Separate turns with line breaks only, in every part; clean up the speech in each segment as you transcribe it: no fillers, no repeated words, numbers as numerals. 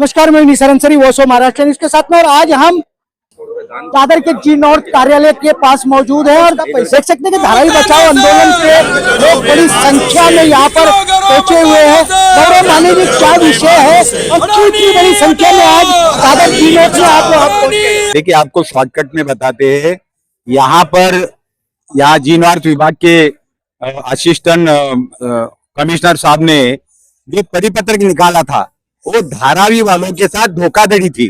नमस्कार, मैं निसरण सरी वोसो महाराष्ट्र इसके साथ में। और आज हम दादर के जी नॉर्थ कार्यालय के पास मौजूद है और देख सकते हैं कि धारावी बचाओ आंदोलन के लोग बड़ी संख्या में यहाँ पर पहुंचे हुए हैं। गौरव माने जी, क्या विषय है और कितनी बड़ी संख्या में आज दादर जी नॉर्थ में आप लोग?
देखिए, आपको शॉर्टकट में बताते हैं। यहाँ जी नॉर्थ विभाग के असिस्टेंट कमिश्नर साहब ने जो परिपत्र निकाला था वो धारावी वालों के साथ धोखाधड़ी थी।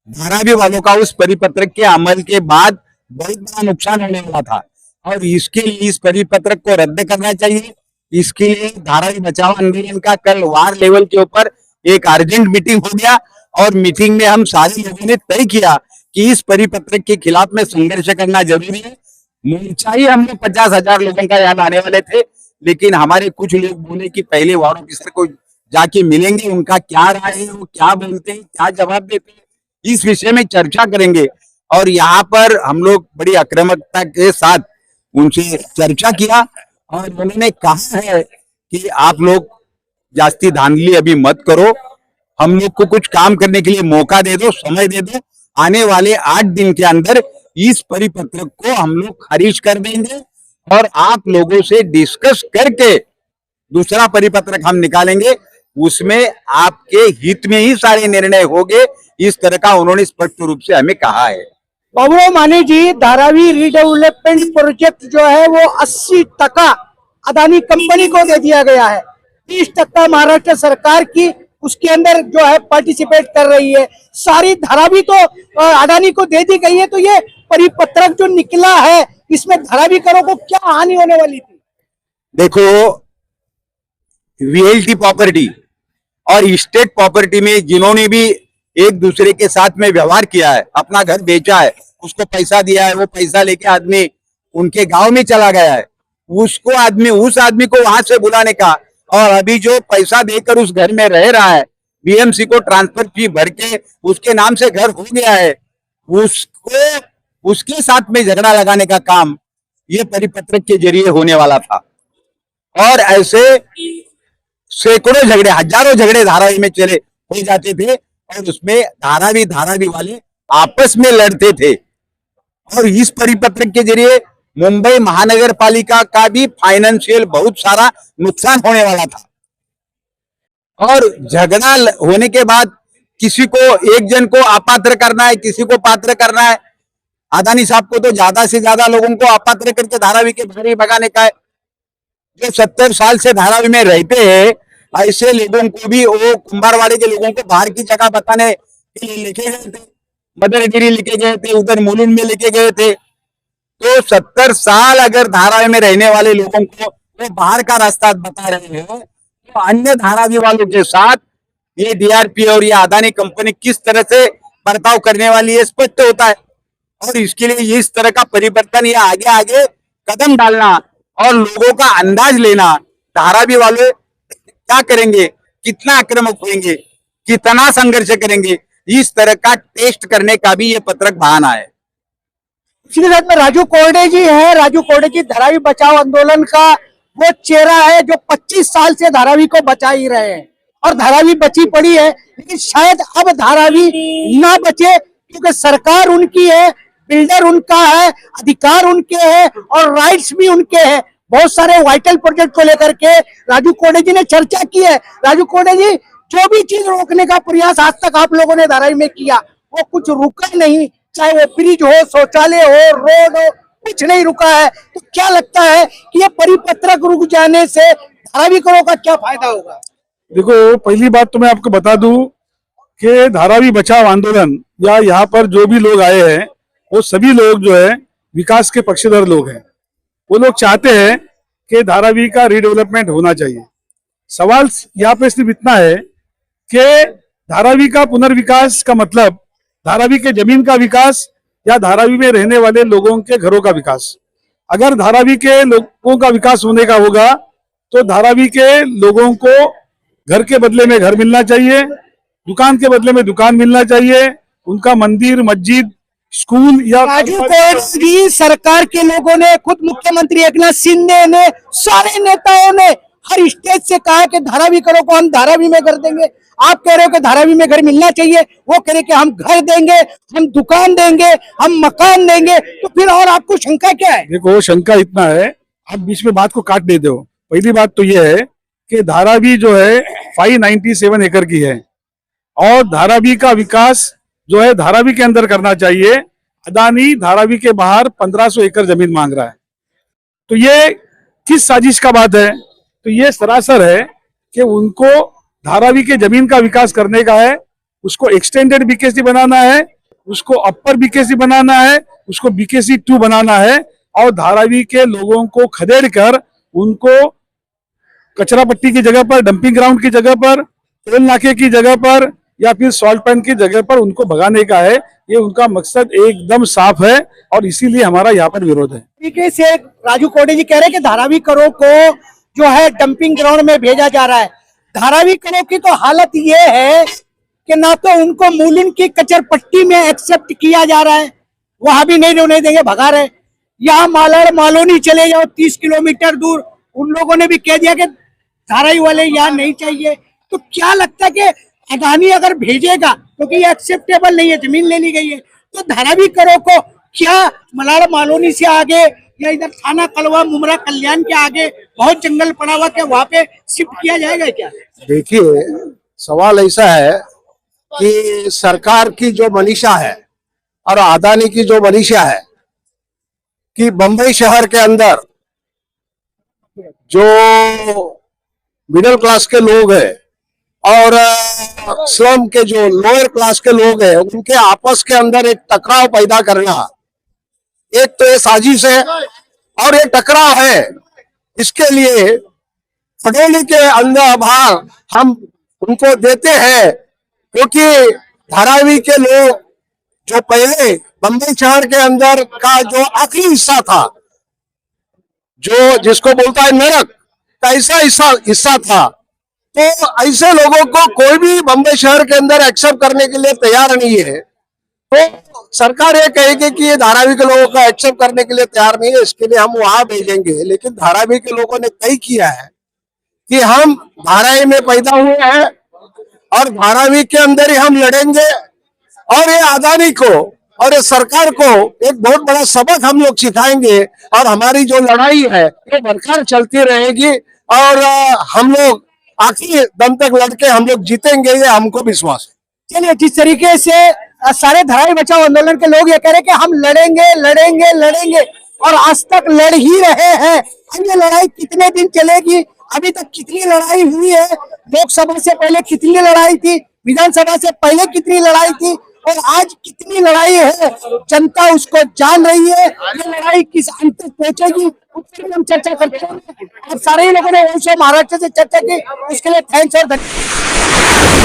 धारावी वालों का उस परिपत्र के अमल के बाद बहुत बड़ा नुकसान होने वाला था और इसके लिए इस परिपत्र को रद्द करना चाहिए। इसके लिए धारावी बचाओ आंदोलन का कल वार लेवल के ऊपर एक अर्जेंट मीटिंग हो गया और मीटिंग में हम सारे लोगों ने तय किया कि इस परिपत्र के खिलाफ में संघर्ष करना जरूरी है। मोर्चा ही हम लोग 50,000 लोगों का यहाँ आने वाले थे, लेकिन हमारे कुछ लोग बोले कि पहले वार्ड ऑफिसर को जाके मिलेंगे, उनका क्या राय है, वो क्या बोलते हैं, क्या जवाब देते हैं, इस विषय में चर्चा करेंगे। और यहाँ पर हम लोग बड़ी आक्रामकता के साथ उनसे चर्चा किया और उन्होंने कहा है कि आप लोग जास्ती धांधली अभी मत करो, हम लोग को कुछ काम करने के लिए मौका दे दो, समय दे दो। आने वाले 8 दिन के अंदर इस परिपत्र को हम लोग खारिज कर देंगे और आप लोगों से डिस्कस करके दूसरा परिपत्र हम निकालेंगे, उसमें आपके हित में ही सारे निर्णय होंगे। इस तरह का उन्होंने स्पष्ट रूप से हमें कहा है।
गौरव माने जी, धारावी रीडेवलपमेंट प्रोजेक्ट जो है वो 80% अदानी कंपनी को दे दिया गया है, 30% महाराष्ट्र सरकार की उसके अंदर जो है पार्टिसिपेट कर रही है। सारी धारावी तो अदानी को दे दी गई है। तो ये परिपत्रक जो निकला है, इसमें धारावी करों को क्या हानि होने वाली थी?
देखो, वीएलटी प्रॉपर्टी और स्टेट प्रॉपर्टी में जिन्होंने भी एक दूसरे के साथ में व्यवहार किया है, अपना घर बेचा है, उसको पैसा दिया है, वो पैसा लेके आदमी उनके गांव में चला गया है, उस आदमी को वहां से बुलाने का, और अभी जो पैसा देकर उस घर में रह रहा है, बीएमसी को ट्रांसफर फी भर के उसके नाम से घर हो गया है, उसके साथ में झगड़ा लगाने का काम ये परिपत्र के जरिए होने वाला था। और ऐसे सैकड़ों झगड़े, हजारों झगड़े धारावी में चले हो जाते थे और उसमें धारावी वाले आपस में लड़ते थे। और इस परिपत्र के जरिए मुंबई महानगर पालिका का भी फाइनेंशियल बहुत सारा नुकसान होने वाला था। और झगड़ा होने के बाद किसी को, एक जन को अपात्र करना है, किसी को पात्र करना है। अदानी साहब को तो ज्यादा से ज्यादा लोगों को अपात्र करके धारावी के बाहर ही भगाने का है। जो 70 साल से धारावी में रहते हैं, ऐसे लोगों को भी वो कुंभारवाड़ी के लोगों को बाहर की जगह बताने के लिए लेके गए थे, मदरगिरी लेके गए थे, उधर मुलुंड में लेके गए थे। तो 70 साल अगर धारावी में रहने वाले लोगों को वो बाहर का रास्ता बता रहे हैं, तो अन्य धारावी वालों के साथ ये डीआरपी और ये अदानी कंपनी किस तरह से बर्ताव करने वाली है स्पष्ट होता है। और इसके लिए इस तरह का परिवर्तन या आगे कदम डालना और लोगों का अंदाज लेना, धारावी वाले क्या करेंगे, कितना आक्रामक होंगे, कितना संघर्ष करेंगे, इस तरह का टेस्ट करने का भी ये पत्रक बहाना है।
इसके साथ में राजू कोरडे जी हैं। राजू कोरडे जी धारावी बचाओ आंदोलन का वो चेहरा है जो 25 साल से धारावी को बचा ही रहे हैं और धारावी बची पड़ी है। लेकिन शायद अब धारावी ना बचे, क्योंकि सरकार उनकी है, बिल्डर उनका है, अधिकार उनके हैं और राइट्स भी उनके हैं। बहुत सारे वाइटल प्रोजेक्ट को लेकर के राजू कोरडे जी ने चर्चा की है। राजू कोरडे जी, जो भी चीज रोकने का प्रयास आज तक आप लोगों ने धारावी में किया, वो कुछ रुका नहीं, चाहे वो ब्रिज हो, शौचालय हो, रोड हो, कुछ नहीं रुका है। तो क्या लगता है कि ये परिपत्रक रुक जाने से धारावी करों का क्या फायदा होगा?
देखो, पहली बात तो मैं आपको बता दूं कि धारावी बचाओ आंदोलन या यहाँ पर जो भी लोग आए हैं, वो सभी लोग जो है विकास के पक्षधर लोग हैं। वो लोग चाहते हैं कि धारावी का रीडेवलपमेंट होना चाहिए। सवाल यहाँ पे सिर्फ इतना है कि धारावी का पुनर्विकास का मतलब धारावी के जमीन का विकास या धारावी में रहने वाले लोगों के घरों का विकास। अगर धारावी के लोगों का विकास होने का होगा तो धारावी के लोगों को घर के बदले में घर मिलना चाहिए, दुकान के बदले में दुकान मिलना चाहिए, उनका मंदिर, मस्जिद, स्कूल या
राजू कोरडे जी, सरकार के लोगों ने, खुद मुख्यमंत्री एकनाथ शिंदे ने, सारे नेताओं ने हर स्टेज से कहा कि धारावी करो को हम धारावी में कर देंगे। आप कह रहे हो कि धारावी में घर मिलना चाहिए, वो कह रहे कि हम घर देंगे, हम दुकान देंगे, हम मकान देंगे, तो फिर और आपको शंका क्या है?
देखो, शंका इतना है, आप बीच में बात को काट देते हो। पहली बात तो यह है कि धारावी जो है 597 एकड़ की है और धारावी का विकास जो है धारावी के अंदर करना चाहिए। अदानी धारावी के बाहर 1500 एकड़ जमीन मांग रहा है, तो ये किस साजिश का बात है? तो ये सरासर है कि उनको धारावी के जमीन का विकास करने का है, उसको एक्सटेंडेड बीकेसी बनाना है, उसको अपर बीकेसी बनाना है, उसको बीकेसी 2 बनाना है और धारावी के लोगों को खदेड़ कर उनको कचरा पट्टी की जगह पर, डंपिंग ग्राउंड की जगह पर, टोल नाके की जगह पर या फिर सॉल्ट पैन की जगह पर उनको भगाने का है। ये उनका मकसद एकदम साफ है और इसीलिए हमारा यहाँ पर विरोध है।
तरीके से राजू कोडे जी कह रहे हैं कि धारावी करो को जो है डंपिंग ग्राउंड में भेजा जा रहा है। धारावी करो की तो हालत ये है कि ना तो उनको मूलन की कचर पट्टी में एक्सेप्ट किया जा रहा है, वहां भी नहीं रहने देंगे, भगा रहे। यहाँ मालाड़ मालोनी चले जाओ 30 किलोमीटर दूर, उन लोगों ने भी कह दिया कि धारावी वाले यहाँ नहीं चाहिए। तो क्या लगता है कि अदानी अगर भेजेगा, क्योंकि ये एक्सेप्टेबल नहीं है, जमीन ले ली गई है, तो धारावी करो को क्या मलाड़ मालोनी से आगे या इधर थाना कलवा मुमरा कल्याण के आगे बहुत जंगल पड़ा हुआ, क्या वहां पे शिफ्ट किया जाएगा क्या?
देखिए, सवाल ऐसा है कि सरकार की जो मनीषा है और अदानी की जो मनीषा है कि बंबई शहर के अंदर जो मिडिल क्लास के लोग हैं और स्लम के जो लोअर क्लास के लोग हैं उनके आपस के अंदर एक टकराव पैदा करना, एक तो ये साजिश है और ये टकराव है। इसके लिए पटौली के अंदर भाग हम उनको देते हैं, क्योंकि धारावी के लोग जो पहले बंबई शहर के अंदर का जो आखिरी हिस्सा था, जो जिसको बोलता है नरक का ऐसा हिस्सा था, तो ऐसे लोगों को कोई भी बंबई शहर के अंदर एक्सेप्ट करने के लिए तैयार नहीं है। तो सरकार ये कहेगी कि ये धारावी के लोगों का एक्सेप्ट करने के लिए तैयार नहीं है, इसके लिए हम वहां भेजेंगे। लेकिन धारावी के लोगों ने तय किया है कि हम धारावी में पैदा हुए हैं और धारावी के अंदर ही हम लड़ेंगे और ये अदानी को और ये सरकार को एक बहुत बड़ा सबक हम लोग सिखाएंगे और हमारी जो लड़ाई है ये बरकरार चलती रहेगी और हम लोग आखिरी दम तक लड़के हम लोग जीतेंगे, ये हमको विश्वास है।
चलिए, जिस तरीके से सारे धारावी बचाओ आंदोलन के लोग ये कह रहे हैं कि हम लड़ेंगे लड़ेंगे लड़ेंगे और आज तक लड़ ही रहे हैं। ये लड़ाई कितने दिन चलेगी? अभी तक कितनी लड़ाई हुई है? लोकसभा से पहले कितनी लड़ाई थी, विधानसभा से पहले कितनी लड़ाई थी और आज कितनी लड़ाई है, जनता उसको जान रही है। ये लड़ाई किस अंत तक पहुंचेगी उस पर हम चर्चा करते हैं और सारे ही लोगों ने महाराष्ट्र से चर्चा की, उसके लिए थैंक्स और धन्यवाद।